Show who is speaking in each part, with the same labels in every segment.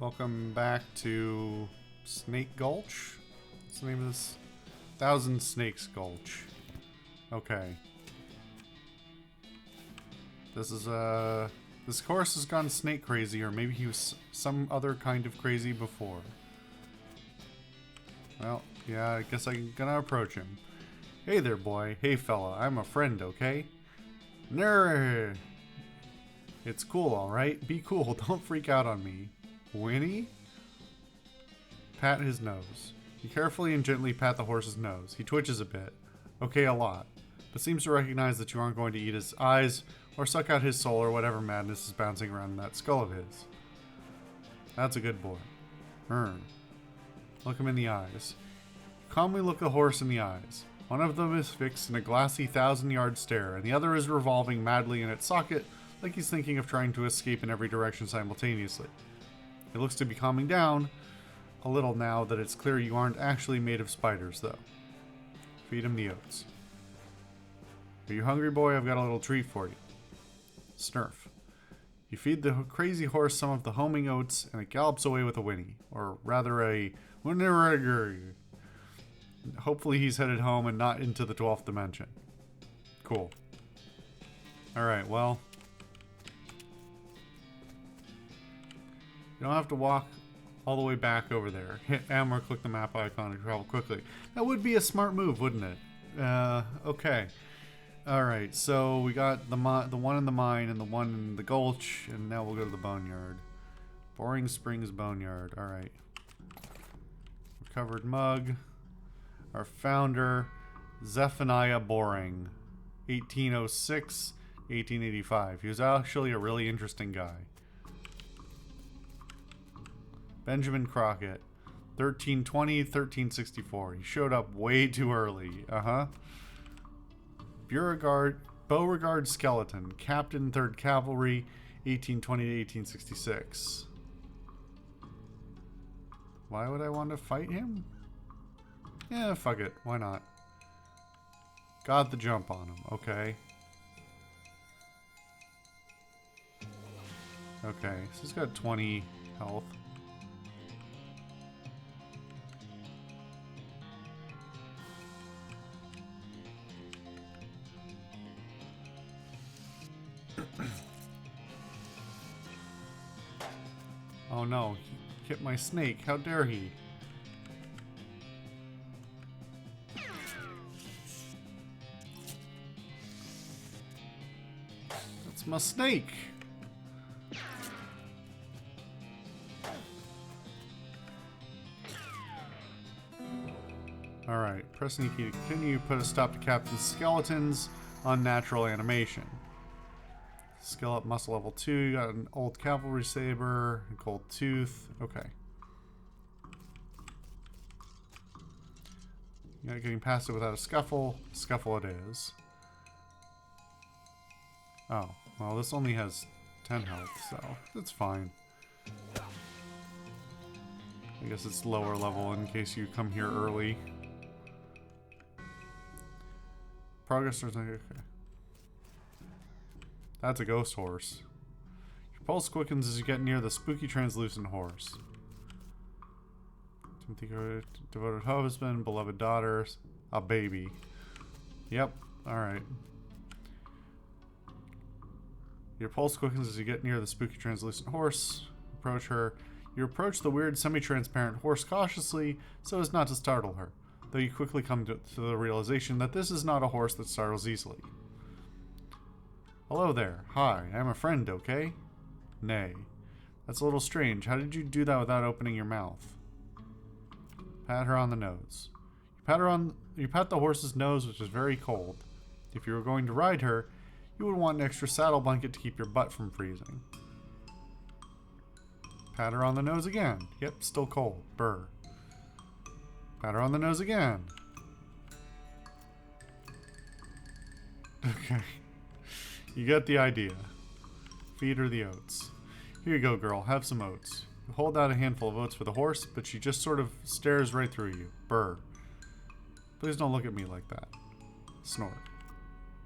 Speaker 1: Welcome back to Snake Gulch. What's the name of this? Thousand Snakes Gulch. Okay. This horse has gone snake crazy, or maybe he was some other kind of crazy before. Well, yeah, I guess I'm gonna approach him. Hey there, boy. Hey, fella. I'm a friend, okay? Nerd. It's cool, alright? Be cool. Don't freak out on me. Winnie? Pat his nose. You carefully and gently pat the horse's nose. He twitches a bit. Okay, a lot. But seems to recognize that you aren't going to eat his eyes or suck out his soul or whatever madness is bouncing around in that skull of his. That's a good boy. Look him in the eyes. Calmly look the horse in the eyes. One of them is fixed in a glassy 1,000-yard stare, and the other is revolving madly in its socket like he's thinking of trying to escape in every direction simultaneously. It looks to be calming down a little now that it's clear you aren't actually made of spiders, though. Feed him the oats. Are you hungry, boy? I've got a little treat for you. Snurf. You feed the crazy horse some of the homing oats, and it gallops away with a whinny, or rather a whinny. Hopefully he's headed home and not into the 12th dimension. Cool. Alright, well. You don't have to walk all the way back over there. Hit M or click the map icon to travel quickly. That would be a smart move, wouldn't it? Okay. Alright, so we got the one in the mine and the one in the gulch, and now we'll go to the boneyard. Boring Springs Boneyard. Alright. Recovered mug. Our founder, Zephaniah Boring. 1806, 1885. He was actually a really interesting guy. Benjamin Crockett, 1320, 1364. He showed up way too early. Beauregard Skeleton, Captain 3rd Cavalry, 1820 to 1866. Why would I want to fight him? Yeah, fuck it. Why not? Got the jump on him. Okay. Okay, so he's got 20 health. Oh no, he hit my snake. How dare he? That's my snake. Alright, pressing the key to continue, put a stop to Captain Skeleton's unnatural animation. Skill up muscle level 2, you got an old cavalry saber, a gold tooth, okay. You got getting past it without a scuffle. Scuffle it is. Oh, well this only has 10 health, so that's fine. I guess it's lower level in case you come here early. Progress or okay. That's a ghost horse. Your pulse quickens as you get near the spooky translucent horse. Timothy, devoted husband, beloved daughters, a baby. Yep, alright. Your pulse quickens as you get near the spooky translucent horse. Approach her. You approach the weird semi-transparent horse cautiously so as not to startle her, though you quickly come to the realization that this is not a horse that startles easily. Hello there. Hi, I'm a friend, okay? Nay. That's a little strange. How did you do that without opening your mouth? Pat her on the nose. You pat the horse's nose, which is very cold. If you were going to ride her, you would want an extra saddle blanket to keep your butt from freezing. Pat her on the nose again. Yep, still cold. Brr. Pat her on the nose again. Okay. You get the idea. Feed her the oats. Here you go, girl. Have some oats. You hold out a handful of oats for the horse, but she just sort of stares right through you. Brr. Please don't look at me like that. Snort.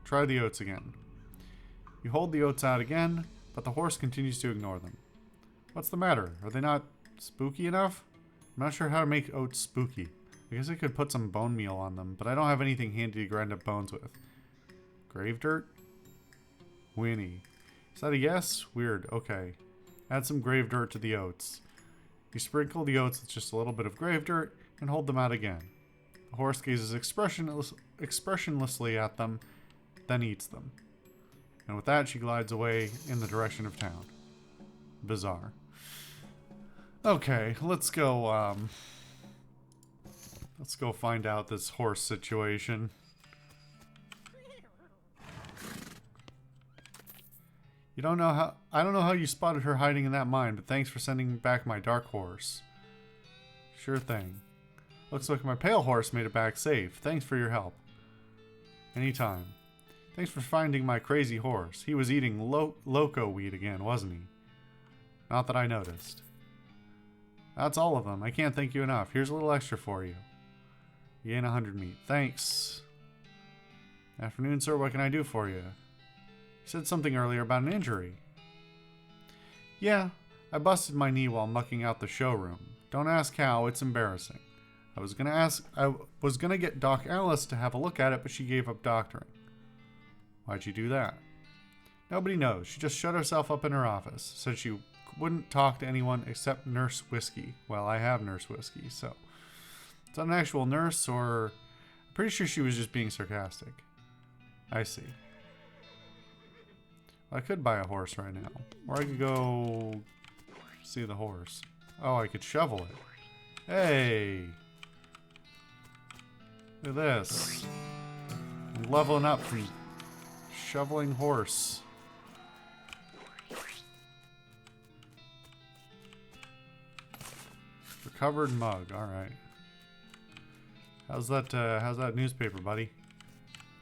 Speaker 1: Try the oats again. You hold the oats out again, but the horse continues to ignore them. What's the matter? Are they not Spooky enough? I'm not sure how to make oats spooky. I guess I could put some bone meal on them, but I don't have anything handy to grind up bones with. Grave dirt? Winnie. Is that a yes? Weird. Okay. Add some grave dirt to the oats. You sprinkle the oats with just a little bit of grave dirt and hold them out again. The horse gazes expressionlessly at them, then eats them. And with that, she glides away in the direction of town. Bizarre. Okay, let's go find out this horse situation. I don't know how you spotted her hiding in that mine, but thanks for sending back my dark horse. Sure thing. Looks like my pale horse made it back safe. Thanks for your help. Anytime. Thanks for finding my crazy horse. He was eating loco weed again, wasn't he? Not that I noticed. That's all of them. I can't thank you enough. Here's a little extra for you. You gain 100 meat. Thanks. Afternoon, sir. What can I do for you? You said something earlier about an injury. Yeah, I busted my knee while mucking out the showroom. Don't ask how, it's embarrassing. I was gonna get Doc Alice to have a look at it, but she gave up doctoring. Why'd you do that? Nobody knows. She just shut herself up in her office. Said she wouldn't talk to anyone except Nurse Whiskey. Well, I have Nurse Whiskey, so. Is that an actual nurse, or... I'm pretty sure she was just being sarcastic. I see. I could buy a horse right now. Or I could go see the horse. Oh, I could shovel it. Hey! Look at this. I'm leveling up from shoveling horse. Recovered mug. Alright. How's that newspaper, buddy?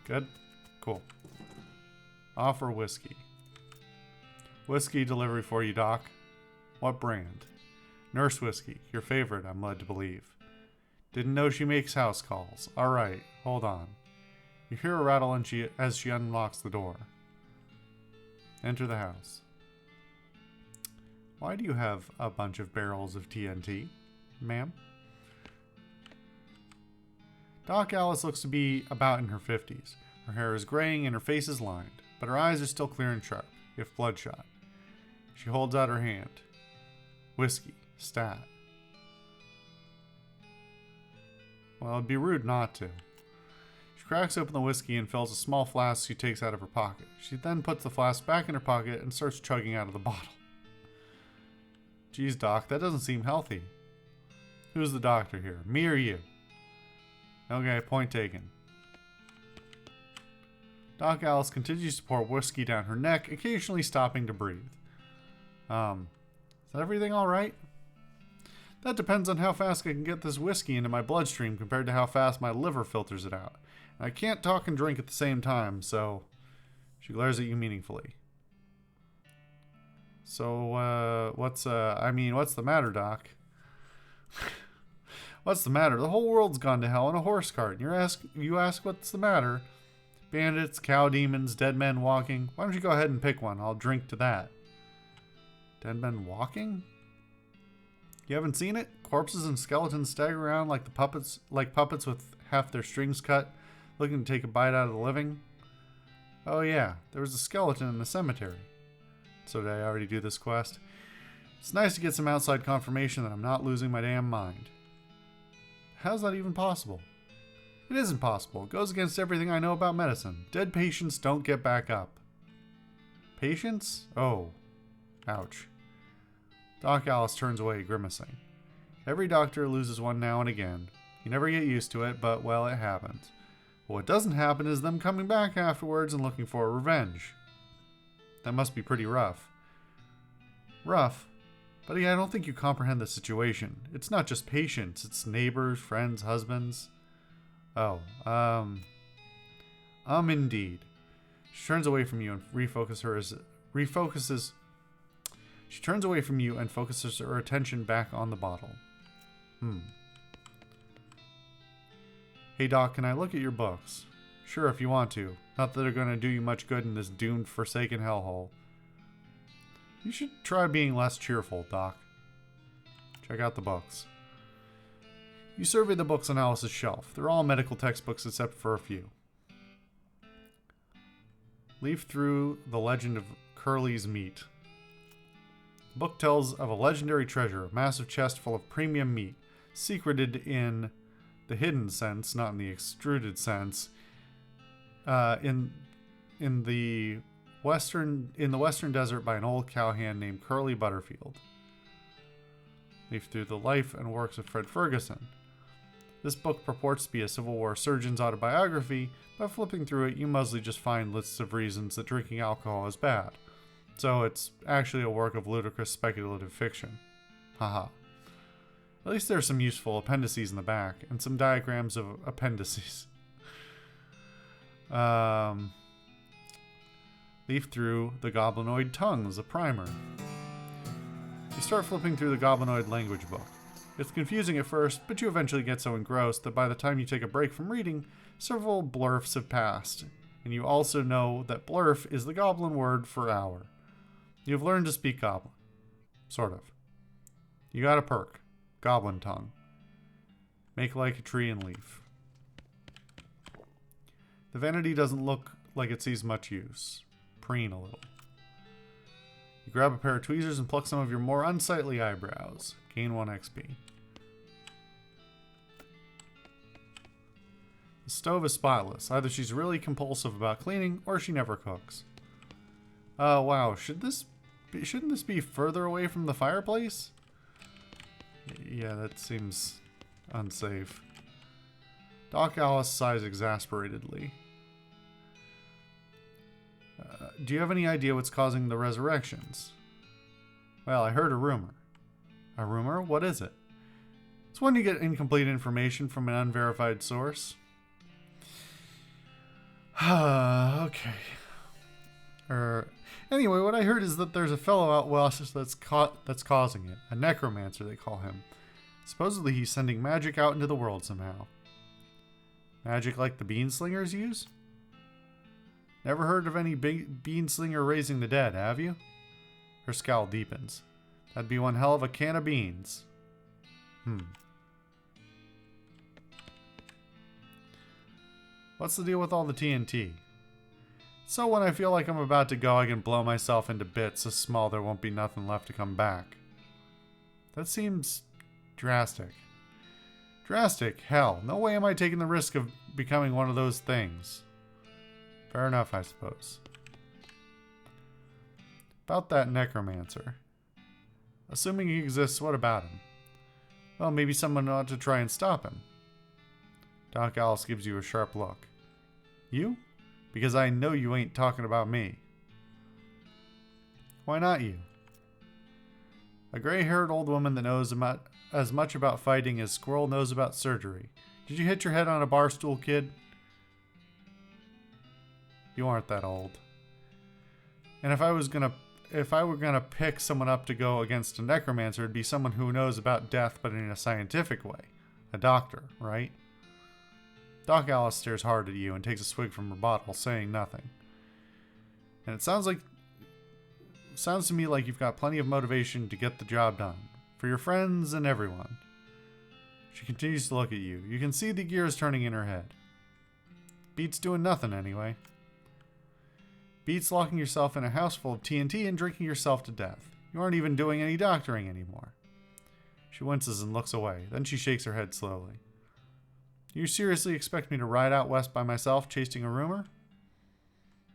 Speaker 1: Good? Cool. Offer whiskey. Whiskey delivery for you, Doc. What brand? Nurse Whiskey. Your favorite, I'm led to believe. Didn't know she makes house calls. Alright, hold on. You hear a rattle as she unlocks the door. Enter the house. Why do you have a bunch of barrels of TNT, ma'am? Doc Alice looks to be about in her 50s. Her hair is graying and her face is lined, but her eyes are still clear and sharp, if bloodshot. She holds out her hand. Whiskey. Stat. Well, it'd be rude not to. She cracks open the whiskey and fills a small flask she takes out of her pocket. She then puts the flask back in her pocket and starts chugging out of the bottle. Geez, Doc, that doesn't seem healthy. Who's the doctor here? Me or you? Okay, point taken. Doc Alice continues to pour whiskey down her neck, occasionally stopping to breathe. Is everything alright? That depends on how fast I can get this whiskey into my bloodstream compared to how fast my liver filters it out. And I can't talk and drink at the same time, so... She glares at you meaningfully. So, what's the matter, Doc? What's the matter? The whole world's gone to hell in a horse cart. And you ask what's the matter? Bandits, cow demons, dead men walking. Why don't you go ahead and pick one? I'll drink to that. Dead men walking? You haven't seen it? Corpses and skeletons stagger around like puppets with half their strings cut, looking to take a bite out of the living. Oh yeah, there was a skeleton in the cemetery. So did I already do this quest? It's nice to get some outside confirmation that I'm not losing my damn mind. How's that even possible? It isn't possible. It goes against everything I know about medicine. Dead patients don't get back up. Patients? Oh. Ouch. Doc Alice turns away, grimacing. Every doctor loses one now and again. You never get used to it, but, well, it happens. But what doesn't happen is them coming back afterwards and looking for revenge. That must be pretty rough. Rough? Buddy, I don't think you comprehend the situation. It's not just patients, it's neighbors, friends, husbands. Oh, indeed. She turns away from you and She turns away from you and focuses her attention back on the bottle. Hey Doc, can I look at your books? Sure, if you want to. Not that they're going to do you much good in this doomed, forsaken hellhole. You should try being less cheerful, Doc. Check out the books. You survey the books on Alice's shelf. They're all medical textbooks except for a few. Leaf through The Legend of Curly's Meat. The book tells of a legendary treasure, a massive chest full of premium meat, secreted in the hidden sense, not in the extruded sense, in the western desert by an old cowhand named Curly Butterfield. Leaf through the life and works of Fred Ferguson. This book purports to be a Civil War surgeon's autobiography. By flipping through it, you mostly just find lists of reasons that drinking alcohol is bad. So it's actually a work of ludicrous speculative fiction. Haha. At least there's some useful appendices in the back, and some diagrams of appendices. Leaf through The Goblinoid Tongues, a primer. You start flipping through the Goblinoid language book. It's confusing at first, but you eventually get so engrossed that by the time you take a break from reading, several blurfs have passed, and you also know that blurf is the goblin word for hour. You've learned to speak goblin. Sort of. You got a perk. Goblin tongue. Make like a tree and leaf. The vanity doesn't look like it sees much use. Preen a little. You grab a pair of tweezers and pluck some of your more unsightly eyebrows. Gain 1 XP. The stove is spotless. Either she's really compulsive about cleaning, or she never cooks. Wow. Shouldn't this be further away from the fireplace? Yeah, that seems unsafe. Doc Alice sighs exasperatedly. Do you have any idea what's causing the resurrections? Well, I heard a rumor. A rumor? What is it? It's when you get incomplete information from an unverified source. Okay. Anyway, what I heard is that there's a fellow out west that's causing it. A necromancer, they call him. Supposedly he's sending magic out into the world somehow. Magic like the beanslingers use? Never heard of any beanslinger raising the dead, have you? Her scowl deepens. That'd be one hell of a can of beans. What's the deal with all the TNT? So when I feel like I'm about to go, I can blow myself into bits so small there won't be nothing left to come back. That seems drastic. Drastic? Hell, no way am I taking the risk of becoming one of those things. Fair enough, I suppose. About that necromancer. Assuming he exists, what about him? Well, maybe someone ought to try and stop him. Doc Alice gives you a sharp look. You? Because I know you ain't talking about me. Why not you? A gray-haired old woman that knows as much about fighting as Squirrel knows about surgery. Did you hit your head on a bar stool, kid? You aren't that old. And if I were gonna pick someone up to go against a necromancer, it'd be someone who knows about death but in a scientific way. A doctor, right? Doc Alice stares hard at you and takes a swig from her bottle, saying nothing. And it sounds to me like you've got plenty of motivation to get the job done. For your friends and everyone. She continues to look at you. You can see the gears turning in her head. Beats doing nothing anyway. Beats locking yourself in a house full of TNT and drinking yourself to death. You aren't even doing any doctoring anymore. She winces and looks away. Then she shakes her head slowly. You seriously expect me to ride out west by myself chasing a rumor?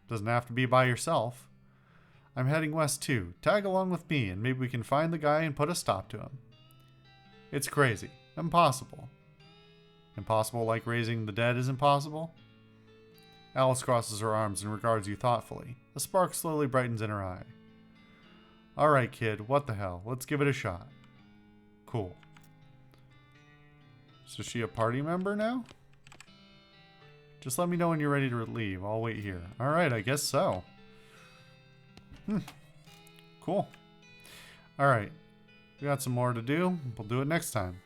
Speaker 1: Doesn't have to be by yourself. I'm heading west too. Tag along with me and maybe we can find the guy and put a stop to him. It's crazy. Impossible. Impossible like raising the dead is impossible? Alice crosses her arms and regards you thoughtfully. A spark slowly brightens in her eye. Alright, kid, what the hell? Let's give it a shot. Cool. So is she a party member now? Just let me know when you're ready to leave. I'll wait here. Alright, I guess so. Cool. Alright. We got some more to do. We'll do it next time.